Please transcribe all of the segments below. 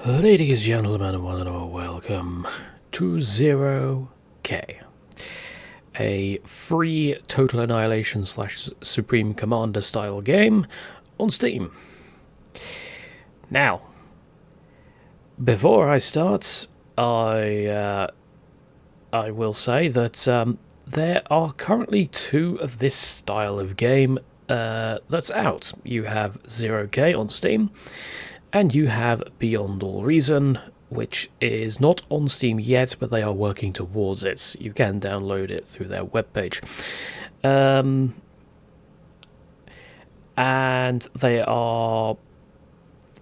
Ladies, gentlemen, one and all, welcome to 0K, a free Total Annihilation slash Supreme Commander style game on Steam. Now, before I start, I will say that there are currently two of this style of game that's out. You have 0K on Steam, and you have Beyond All Reason, which is not on Steam yet, but they are working towards it. You can download it through their webpage. And they are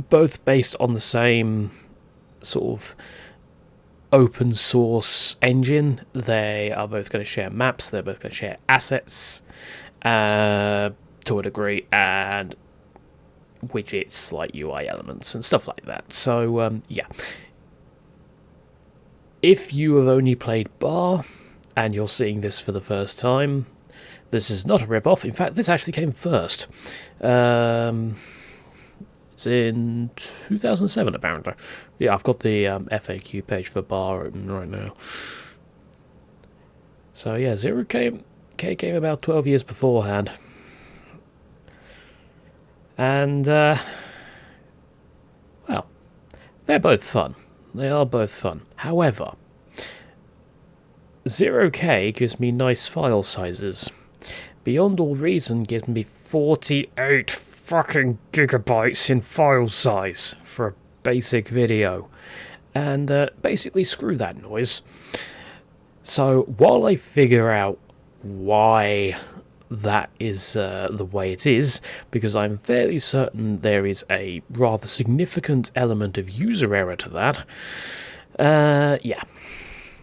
both based on the same sort of open source engine. They are both going to share maps, they're both going to share assets to a degree, and widgets like UI elements and stuff like that. So, yeah. If you have only played Bar and you're seeing this for the first time, this is not a rip-off. In fact, this actually came first. It's in 2007, apparently. Yeah, I've got the FAQ page for Bar open right now. So, yeah, 0K came about 12 years beforehand. And, well, they're both fun. They are both fun. However, 0K gives me nice file sizes. Beyond All Reason gives me 48 fucking gigabytes in file size for a basic video. And basically screw that noise. So while I figure out why that is the way it is, because I'm fairly certain there is a rather significant element of user error to that. Yeah,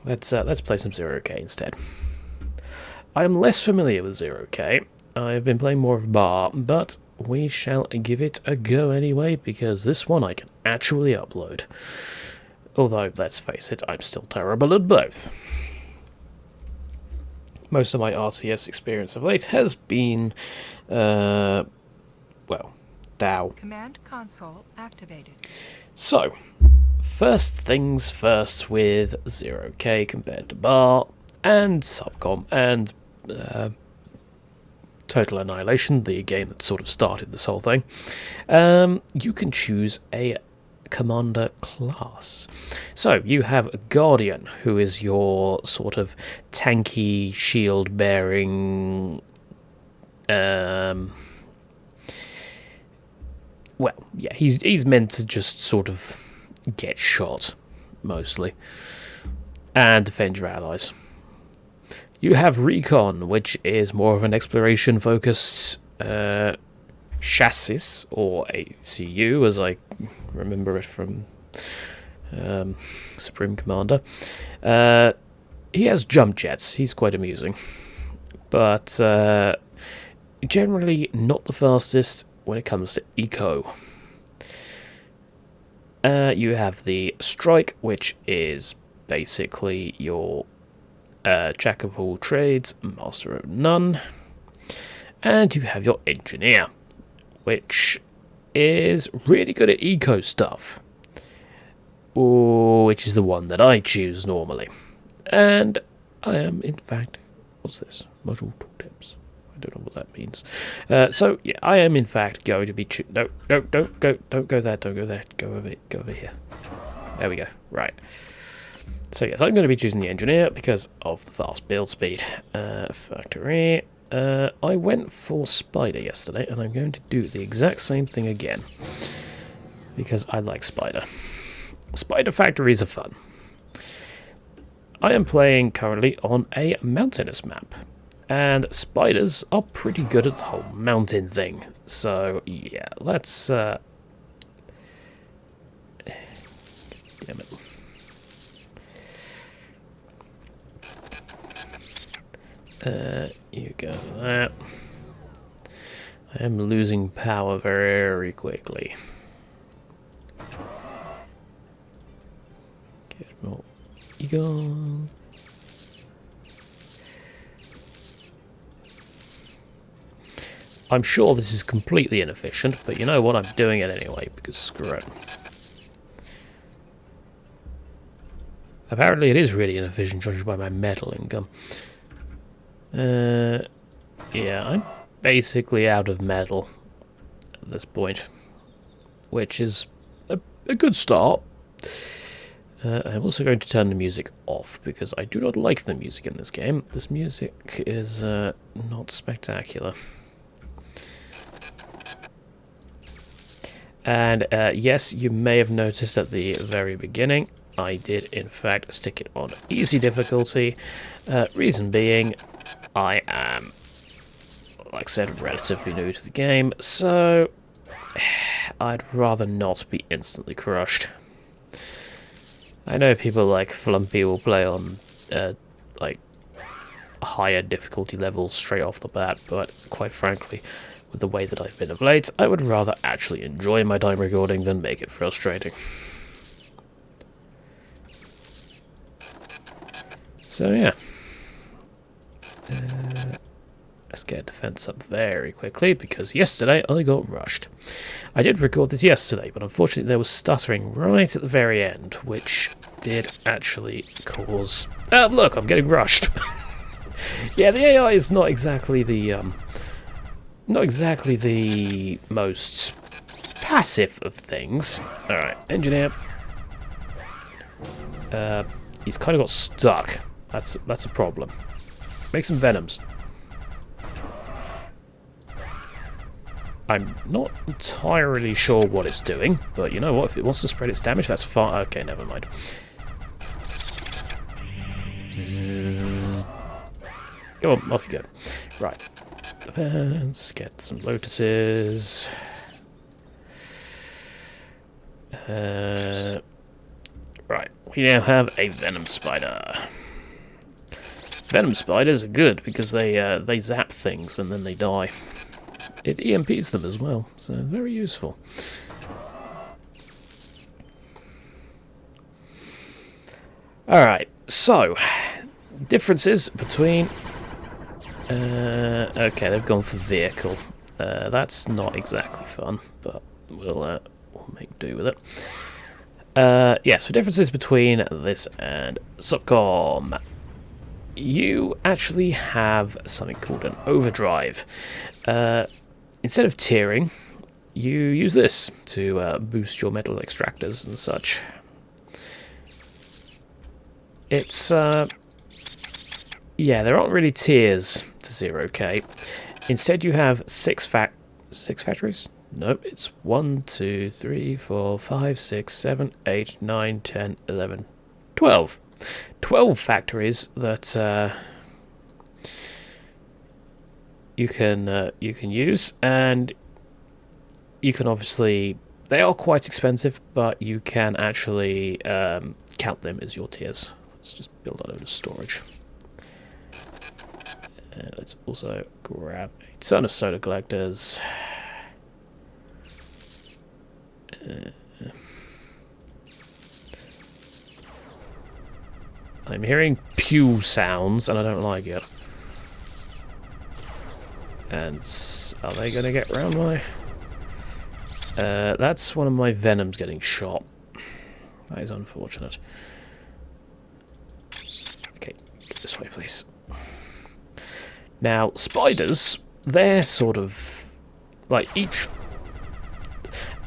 let's play some 0K instead. I am less familiar with 0K. I've been playing more of Bar, but we shall give it a go anyway, because this one I can actually upload. Although, let's face it, I'm still terrible at both. Most of my RTS experience of late has been, well, DAO. Command console activated. So, first things first with 0K compared to Bar and Subcom and Total Annihilation, the game that sort of started this whole thing. You can choose a commander class. So you have a Guardian, who is your sort of tanky, shield bearing, well, yeah, he's meant to just sort of get shot mostly and defend your allies. You have Recon, which is more of an exploration focused chassis, or ACU as I remember it from Supreme Commander. He has jump jets, he's quite amusing, but generally not the fastest when it comes to eco. You have the Strike, which is basically your jack of all trades, master of none, and you have your Engineer, which is really good at eco stuff, which is the one that I choose normally. And I am, in fact, what's this? Module tooltips. I don't know what that means. So yeah, I am in fact going to be no, don't go there, don't go there, go over here. There we go. Right. So yes, I'm going to be choosing the Engineer because of the fast build speed. Factory. I went for Spider yesterday, and I'm going to do the exact same thing again, because I like Spider. Spider factories are fun. I am playing currently on a mountainous map, and spiders are pretty good at the whole mountain thing. So yeah, let's damn it. You go with that. I am losing power very quickly. Get more ego. I'm sure this is completely inefficient, but you know what? I'm doing it anyway, because screw it. Apparently it is really inefficient, judging by my metal income. Yeah, I'm basically out of metal at this point, which is a good start. I'm also going to turn the music off, because I do not like the music in this game. This music is not spectacular. And yes, you may have noticed at the very beginning, I did in fact stick it on easy difficulty. Reason being, I am, like I said, relatively new to the game, so I'd rather not be instantly crushed. I know people like Flumpy will play on like higher difficulty levels straight off the bat, but quite frankly, with the way that I've been of late, I would rather actually enjoy my time recording than make it frustrating. So yeah. Let's get defense up very quickly, because yesterday I got rushed. I did record this yesterday, but unfortunately there was stuttering right at the very end, which did actually cause... Oh, look, I'm getting rushed. Yeah, the AI is not exactly the most passive of things. Alright, engineer. He's kind of got stuck. That's a problem. Make some venoms. I'm not entirely sure what it's doing, but you know what? If it wants to spread its damage, that's fine. Okay, never mind. Go on, off you go. Right. Defense, get some lotuses. Right, we now have a venom spider. Venom spiders are good because they zap things and then they die. It EMPs them as well, so very useful. Alright, so differences between... okay, they've gone for vehicle. That's not exactly fun, but we'll make do with it. Yeah, so differences between this and Subcom. You actually have something called an overdrive. Instead of tiering, you use this to boost your metal extractors and such. It's, yeah, there aren't really tiers to 0k. Instead you have six factories? Nope, it's 1, 2, 3, 4, 5, 6, 7, 8, 9, 10, 11, 12. 12 factories that you can use, and you can obviously, they are quite expensive, but you can actually count them as your tiers. Let's just build a load of storage. Let's also grab a ton of soda collectors. I'm hearing pew sounds and I don't like it. And are they going to get round my... that's one of my venoms getting shot. That is unfortunate. Okay, get this way please. Now, spiders, they're sort of... like each...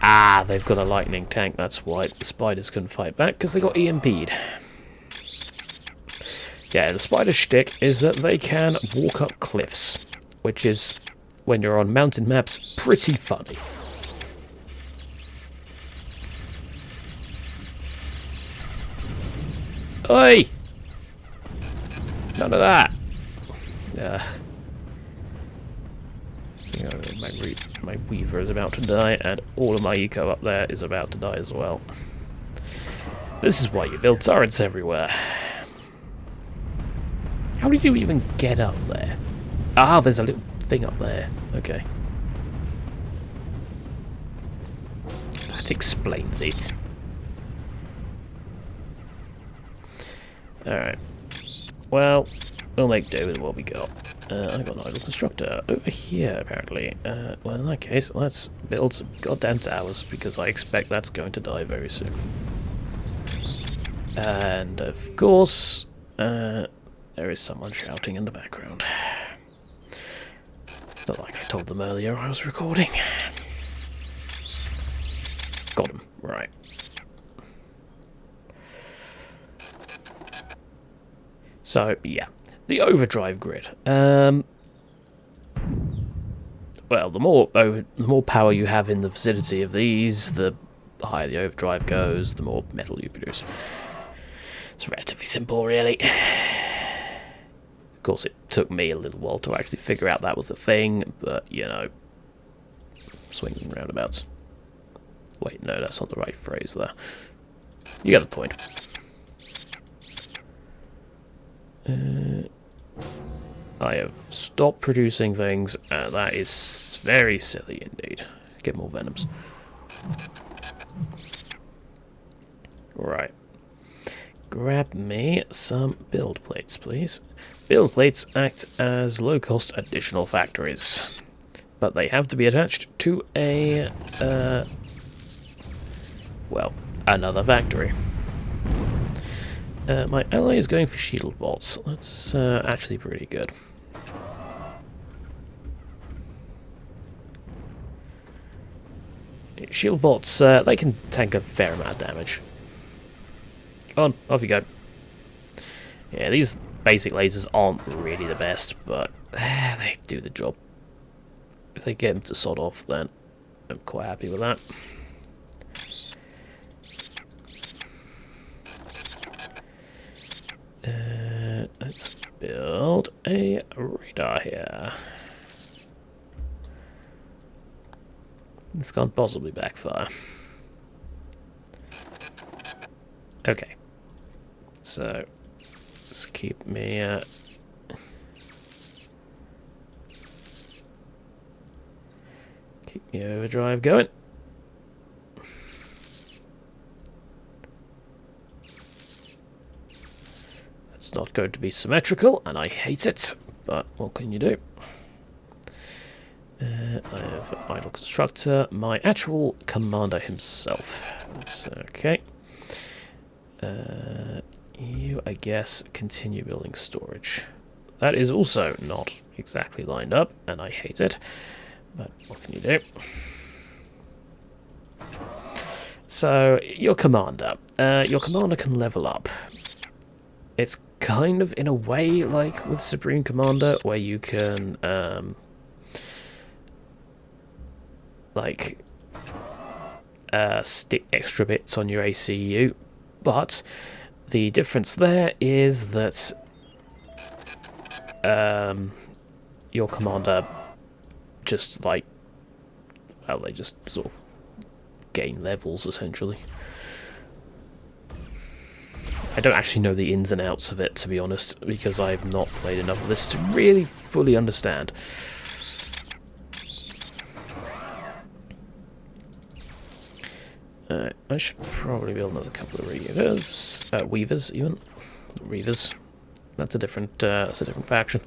Ah, they've got a lightning tank, that's why the spiders couldn't fight back, because they got EMP'd. Yeah, the spider shtick is that they can walk up cliffs, which is, when you're on mountain maps, pretty funny. Oi! None of that! My weaver is about to die, and all of my eco up there is about to die as well. This is why you build turrets everywhere. How did you even get up there? Ah, there's a little thing up there. Okay. That explains it. Alright. Well, we'll make do with what we got. I got an idle constructor over here, apparently. Well, in that case, let's build some goddamn towers, because I expect that's going to die very soon. And of course, there is someone shouting in the background. Not like I told them earlier I was recording. Got him. Right. So, yeah. The overdrive grid. Well, the more power you have in the vicinity of these, the higher the overdrive goes, the more metal you produce. It's relatively simple, really. Of course, it took me a little while to actually figure out that was a thing, but, you know, swinging roundabouts. Wait, no, that's not the right phrase there. You get the point. I have stopped producing things, and that is very silly indeed. Get more venoms. Right. Grab me some build plates, please. Build plates act as low-cost additional factories, but they have to be attached to a, well, another factory. My ally is going for shield bolts. That's actually pretty good. Shield bolts, they can tank a fair amount of damage. On, off you go. Yeah, these basic lasers aren't really the best, but they do the job. If they get them to sod off, then I'm quite happy with that. Let's build a radar here. This can't possibly backfire. Okay. So, let's keep me... keep me overdrive going. It's not going to be symmetrical, and I hate it, but what can you do? I have an idle constructor, my actual commander himself. That's okay. You, I guess, continue building storage. That is also not exactly lined up, and I hate it, but what can you do? So, your commander can level up. It's kind of in a way like with Supreme Commander, where you can stick extra bits on your ACU, but the difference there is that your commander just they just sort of gain levels essentially. I don't actually know the ins and outs of it, to be honest, because I've not played enough of this to really fully understand. I should probably build another couple of weavers even. Reavers. That's a different faction.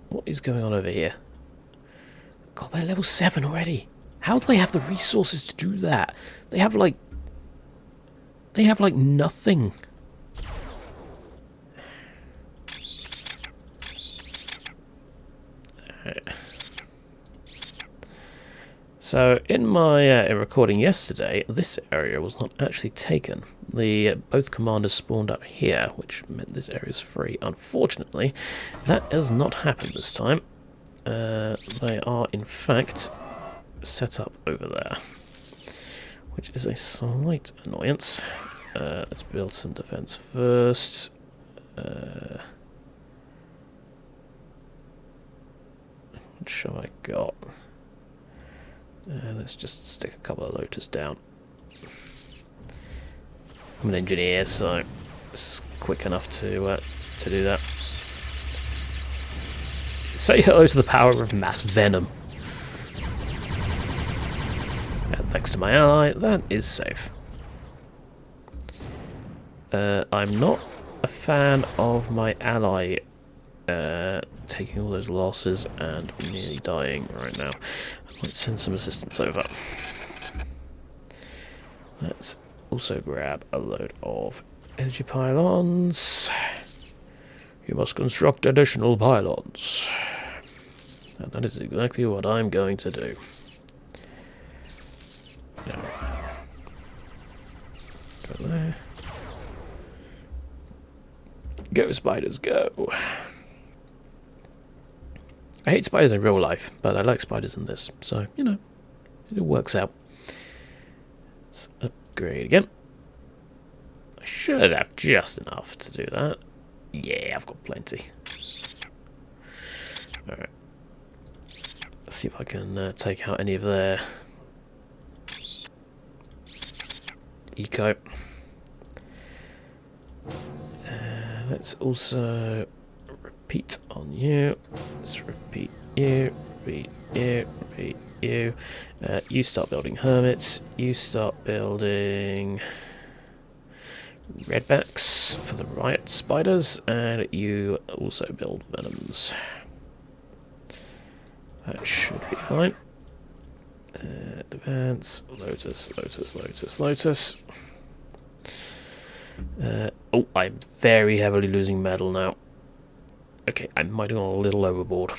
What is going on over here? God, they're level 7 already. How do they have the resources to do that? They have like nothing. So in my recording yesterday, this area was not actually taken. Both commanders spawned up here, which meant this area is free. Unfortunately, that has not happened this time. They are in fact set up over there, which is a slight annoyance. Let's build some defense first. What shall I got? Let's just stick a couple of Lotus down. I'm an engineer, so it's quick enough to do that. Say hello to the power of mass venom. And thanks to my ally, that is safe. I'm not a fan of my ally taking all those losses and nearly dying right now. I might send some assistance over. Let's also grab a load of energy pylons. You must construct additional pylons. And that is exactly what I'm going to do. Now, go there. Go, spiders, go. I hate spiders in real life, but I like spiders in this, so, you know, it works out. Let's upgrade again. I should have just enough to do that. Yeah, I've got plenty. Alright. Let's see if I can take out any of their eco. Let's also repeat on you. Let's repeat you, repeat you, repeat you. You start building hermits. You start building redbacks for the riot spiders, and you also build venoms. That should be fine. Advance, lotus, lotus, lotus, lotus. Oh, I'm very heavily losing metal now. Okay, I might have gone a little overboard.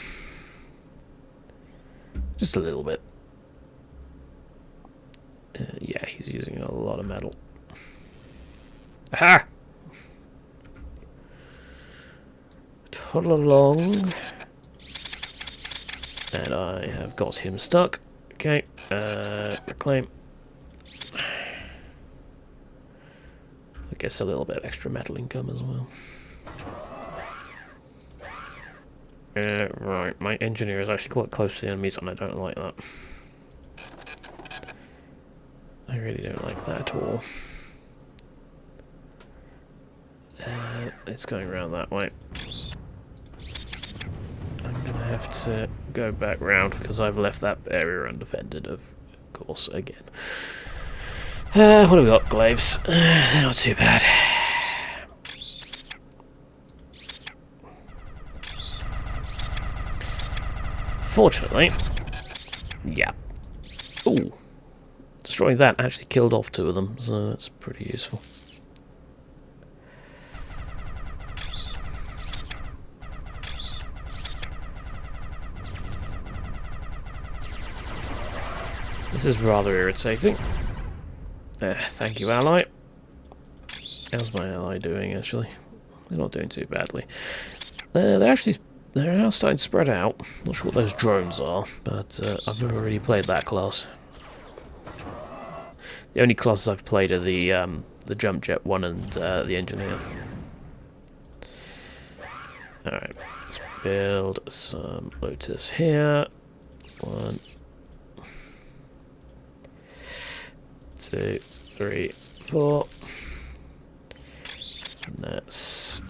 Just a little bit. Yeah, he's using a lot of metal. Aha! Toddle along. And I have got him stuck. Okay, reclaim. I guess a little bit of extra metal income as well. Right, my engineer is actually quite close to the enemies and I don't like that. I really don't like that at all. It's going around that way. I'm gonna have to go back round because I've left that area undefended, of course, again. What have we got? Glaives. They're not too bad. Fortunately, yeah. Ooh. Destroying that actually killed off 2 of them, so that's pretty useful. This is rather irritating. Thank you, ally. How's my ally doing, actually? They're not doing too badly. They're now starting to spread out. Not sure what those drones are, but I've never really played that class. The only classes I've played are the jump jet one and the engineer. Alright, let's build some lotus here. 1, 2, 3, 4. And let's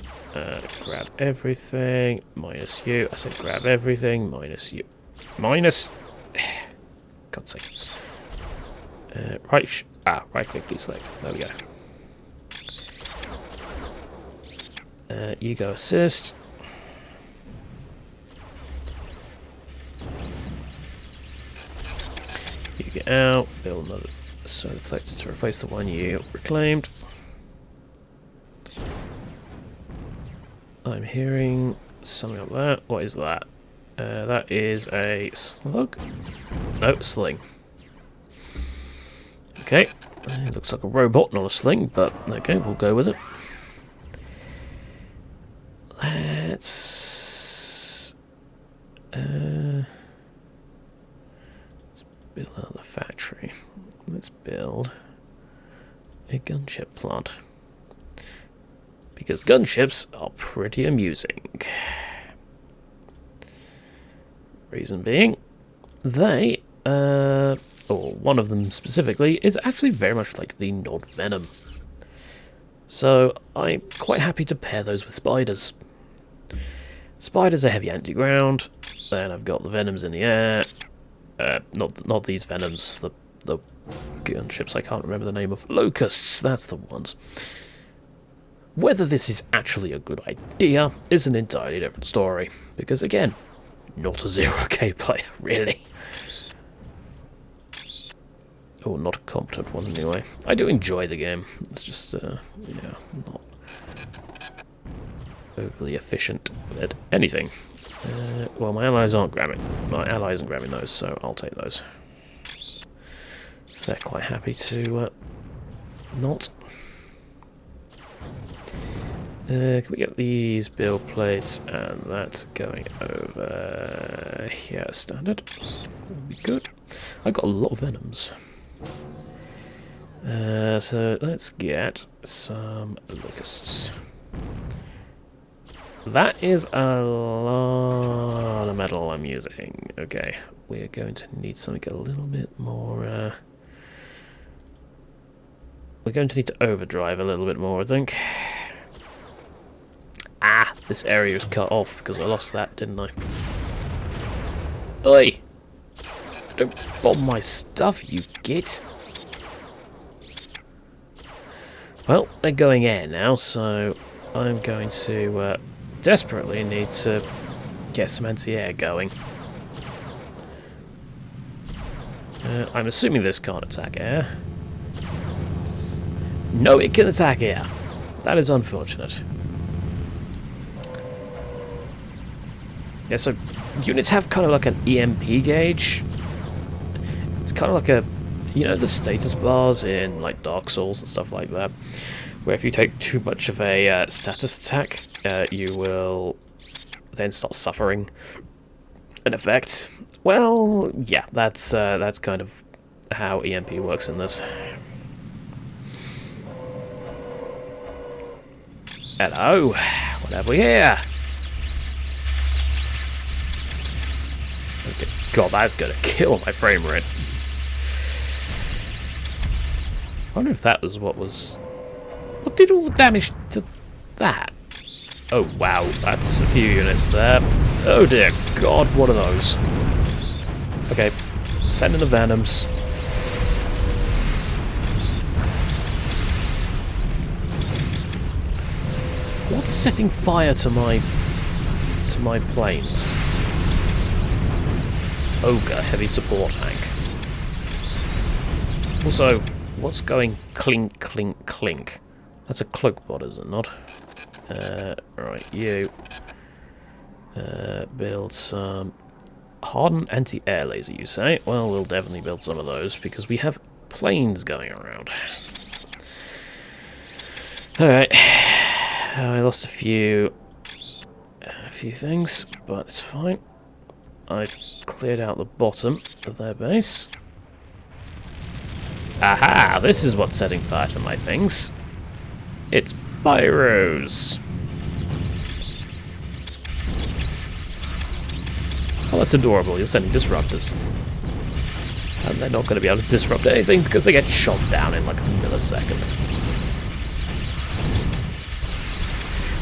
grab everything. Minus you. I said grab everything. Minus you. Minus. God's sake. Right click, deselect. There we go. You go assist. You get out. Build another solar collector to replace the one you reclaimed. I'm hearing something like that. What is that? That is a slug? No, sling. Okay. It looks like a robot, not a sling, but okay, we'll go with it. Let's build out the factory. Let's build a gunship plant. Because gunships are pretty amusing. Reason being, they, or one of them specifically, is actually very much like the Nod Venom. So I'm quite happy to pair those with spiders. Spiders are heavy anti-ground, then I've got the Venoms in the air. Not these Venoms, the gunships I can't remember the name of. Locusts, that's the ones. Whether this is actually a good idea is an entirely different story, because again, not a 0k player, really. Or not a competent one, anyway. I do enjoy the game. It's just, yeah, not overly efficient at anything. Well, my allies aren't grabbing. My ally isn't grabbing those, so I'll take those. They're quite happy to not. Can we get these build plates and that's going over here? Standard. That'd be good. I got a lot of venoms. So let's get some locusts. That is a lot of metal I'm using. Okay, we're going to need something a little bit more. We're going to need to overdrive a little bit more, I think. Ah, this area is cut off because I lost that, didn't I? Oi! Don't bomb my stuff, you git! Well, they're going air now, so I'm going to desperately need to get some anti-air going. I'm assuming this can't attack air. No, it can attack air. That is unfortunate. Yeah, so units have kind of like an EMP gauge. It's kind of like a, you know, the status bars in like Dark Souls and stuff like that, where if you take too much of a status attack, you will then start suffering an effect. Well, yeah, that's kind of how EMP works in this. Hello, what have we here? Okay, God, that's gonna kill my frame rate. I wonder if that was what was... What did all the damage to that? Oh, wow, that's a few units there. Oh dear God, what are those? Okay, send in the Venoms. What's setting fire to my planes? Ogre heavy support tank. Also, what's going clink, clink, clink? That's a cloak bot, is it not? Right, you. Build some hardened anti-air laser, you say? Well, we'll definitely build some of those, because we have planes going around. Alright. I lost a few things, but it's fine. I've cleared out the bottom of their base. Aha! This is what's setting fire to my things. It's pyros. Oh, that's adorable. You're sending disruptors. And they're not going to be able to disrupt anything because they get shot down in like a millisecond.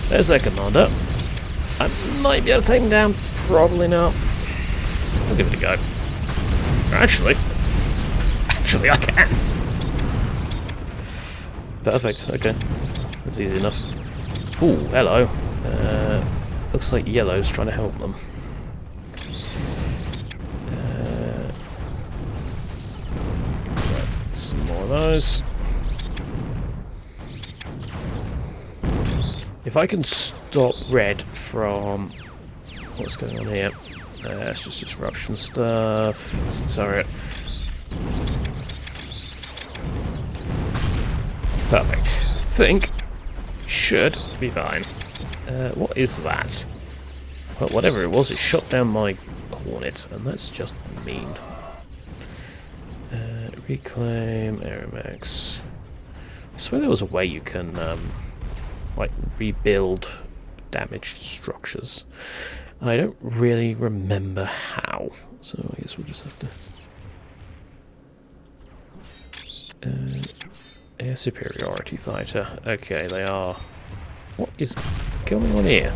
There's their commander. I might be able to take him down. Probably not. I'll give it a go. Actually, I can. Perfect. Okay, that's easy enough. Ooh, hello. Looks like yellow's trying to help them. Some more of those. If I can stop red from what's going on here. It's just disruption stuff. Sorry. Perfect. Think should be fine. What is that? Well, whatever it was, it shot down my Hornet, and that's just mean. Reclaim Aeromax. I swear there was a way you can like rebuild damaged structures. I don't really remember how, so I guess we'll just have to... air superiority fighter. Okay, they are... What is going on here?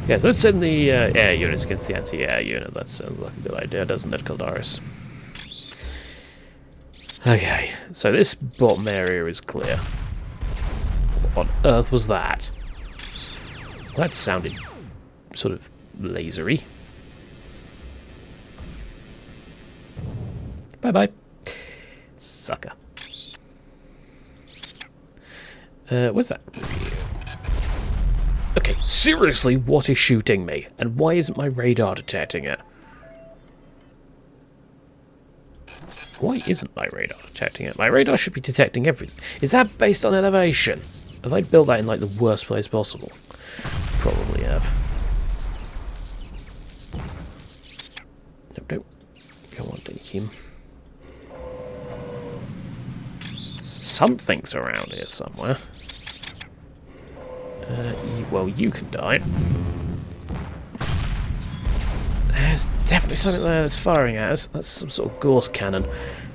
Yes, let's send the air units against the anti-air unit. That sounds like a good idea, doesn't it, Caldaris? Okay, so this bottom area is clear. What on earth was that? That sounded sort of lasery. Bye-bye. Sucker. What's that? Okay, seriously, what is shooting me? And why isn't my radar detecting it? Why isn't my radar detecting it? My radar should be detecting everything. Is that based on elevation? Have I built that in like the worst place possible? Probably have. Nope, nope. Come on, Kim. Something's around here somewhere. Well, you can die. There's definitely something there that's firing at us. That's some sort of Gauss cannon.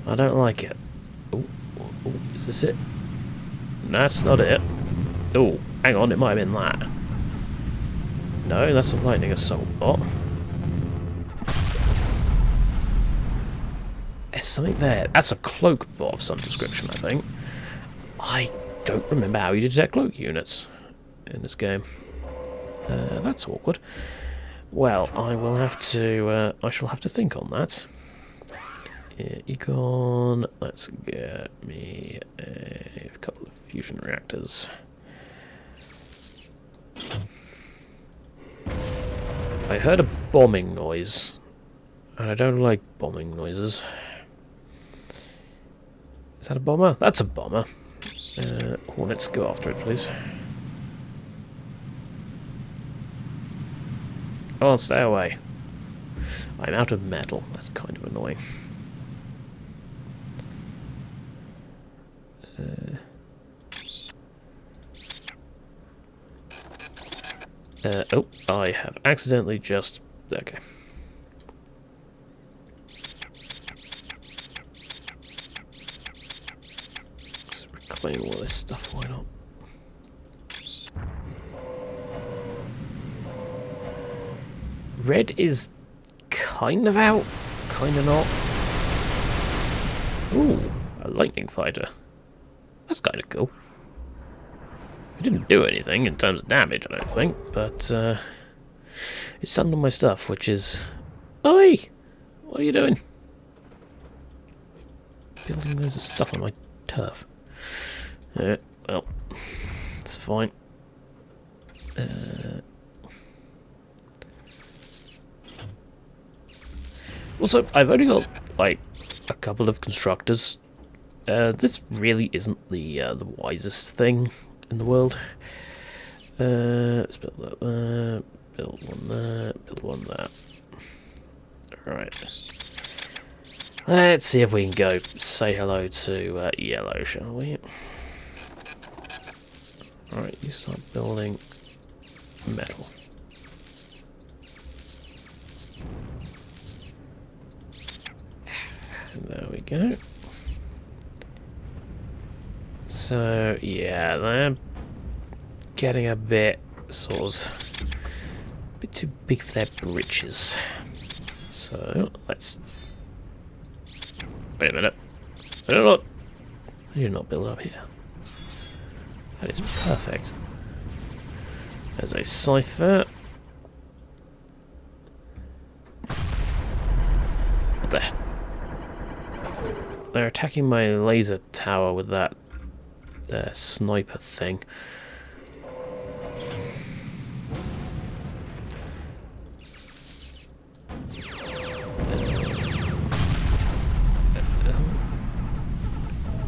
I don't like it. Oh, is this it? No, that's not it. Oh, hang on, it might have been that. No, that's a lightning assault bot. There's something there. That's a cloak bot of some description, I think. I don't remember how you detect cloak units in this game. That's awkward. Well, I will have to. I shall have to think on that. Econ. Let's get me a couple of fusion reactors. I heard a bombing noise, and I don't like bombing noises. Is that a bomber? That's a bomber. Hornets, go after it, please. Oh, stay away. I'm out of metal. That's kind of annoying. Oh, I have accidentally just... Okay. Let's reclaim all this stuff, why not? Red is kind of out, kind of not. Ooh, a lightning fighter. That's kind of cool. It didn't do anything in terms of damage, I don't think, but it stunned on my stuff, which is... Oi! What are you doing? Building loads of stuff on my turf. Well, it's fine. Also, I've only got, like, a couple of constructors. This really isn't the wisest thing in the world. Let's build that there, build one there, build one there. Alright. Let's see if we can go say hello to yellow, shall we? Alright, you start building metal. There we go. So, yeah, they're getting a bit, sort of, a bit too big for their britches. So, let's... Wait a minute. I do not build up here. That is perfect. There's a scythe there. What the... They're attacking my laser tower with that sniper thing.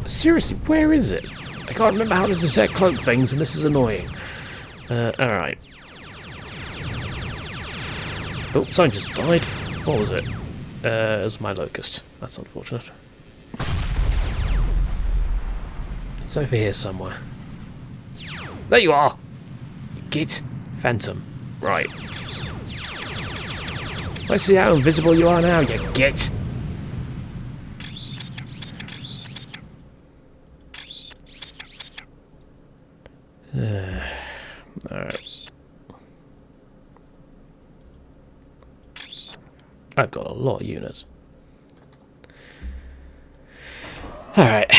Seriously, where is it? I can't remember how to detect cloak things, and this is annoying. Alright. Oh, someone just died. What was it? It was my locust. That's unfortunate. It's over here somewhere. There you are! Git. Phantom. Right. Let's see how invisible you are now, you git! Alright. I've got a lot of units. Alright.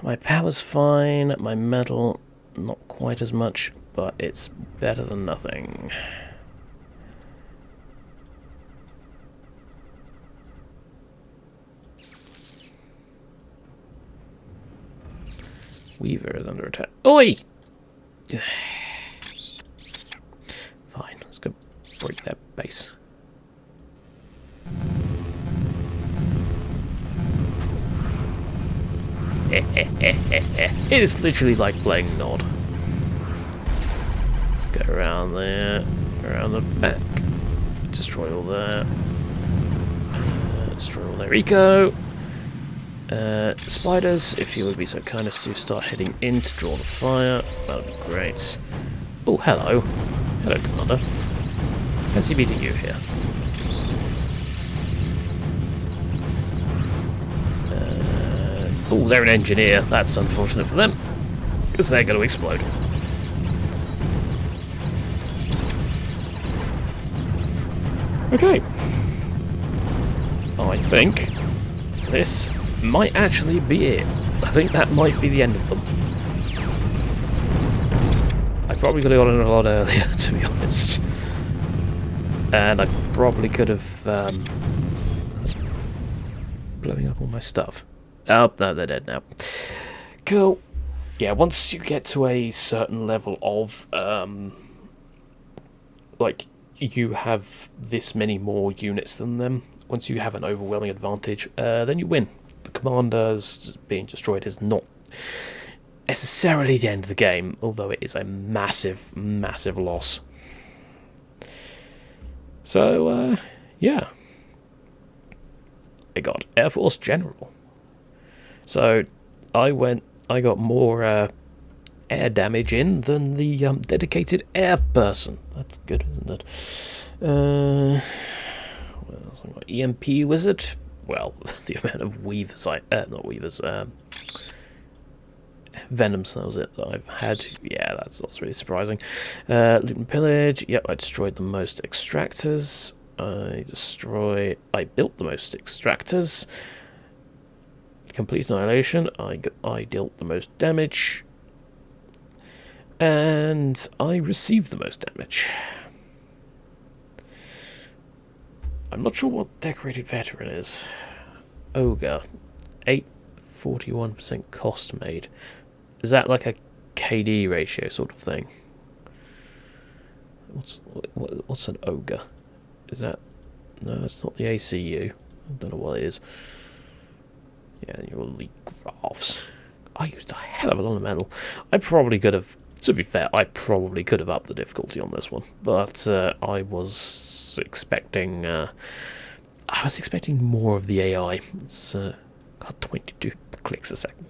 My power's fine, my metal not quite as much, but it's better than nothing. Weaver is under attack. Oi! Fine, let's go break their base. It is literally like playing Nod. Let's go around there, around the back, destroy all that, destroy all their eco. Spiders, if you would be so kind as to start heading in to draw the fire, that would be great. Oh, hello. Hello, Commander. Fancy meeting you here. Oh, they're an engineer. That's unfortunate for them, because they're going to explode. Okay. I think this might actually be it. I think that might be the end of them. I probably could have got in a lot earlier, to be honest. And I probably could have... blowing up all my stuff. Oh, no, they're dead now. Cool. Yeah, once you get to a certain level of, like, you have this many more units than them, once you have an overwhelming advantage, then you win. The commanders being destroyed is not necessarily the end of the game, although it is a massive, massive loss. So, yeah. I got Air Force General. So, I got more air damage in than the dedicated air person. That's good, isn't it? What else? I got EMP Wizard. Well, the amount of weavers not weavers, venom cells that I've had. Yeah, that's really surprising. Loot and pillage. Yep, I destroyed the most extractors. I built the most extractors. Complete annihilation. I dealt the most damage. And I received the most damage. I'm not sure what decorated veteran is. Ogre. 841% cost made. Is that like a KD ratio sort of thing? What's an ogre? Is that... No, it's not the ACU. I don't know what it is. Yeah, your elite graphs. I used a hell of a lot of metal. I probably could have... To be fair, I probably could have upped the difficulty on this one, but I was expecting more of the AI. It's got 22 clicks a second,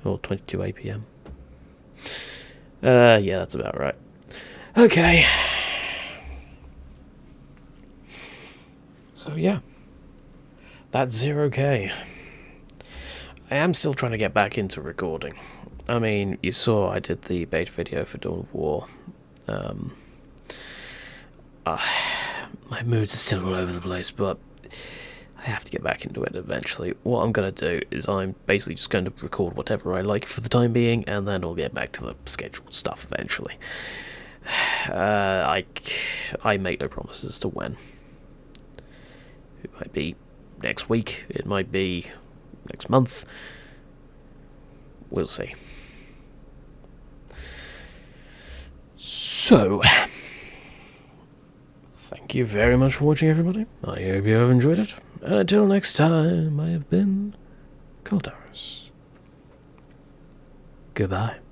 or 22 APM. Yeah, that's about right. Okay. So yeah, that's 0K. I am still trying to get back into recording. I mean, you saw I did the beta video for Dawn of War. My moods are still all over the place, but I have to get back into it eventually. What I'm going to do is I'm basically just going to record whatever I like for the time being, and then I'll get back to the scheduled stuff eventually. I make no promises as to when. It might be next week, it might be next month. We'll see. So, thank you very much for watching, everybody. I hope you have enjoyed it. And until next time, I have been Caldaris. Goodbye.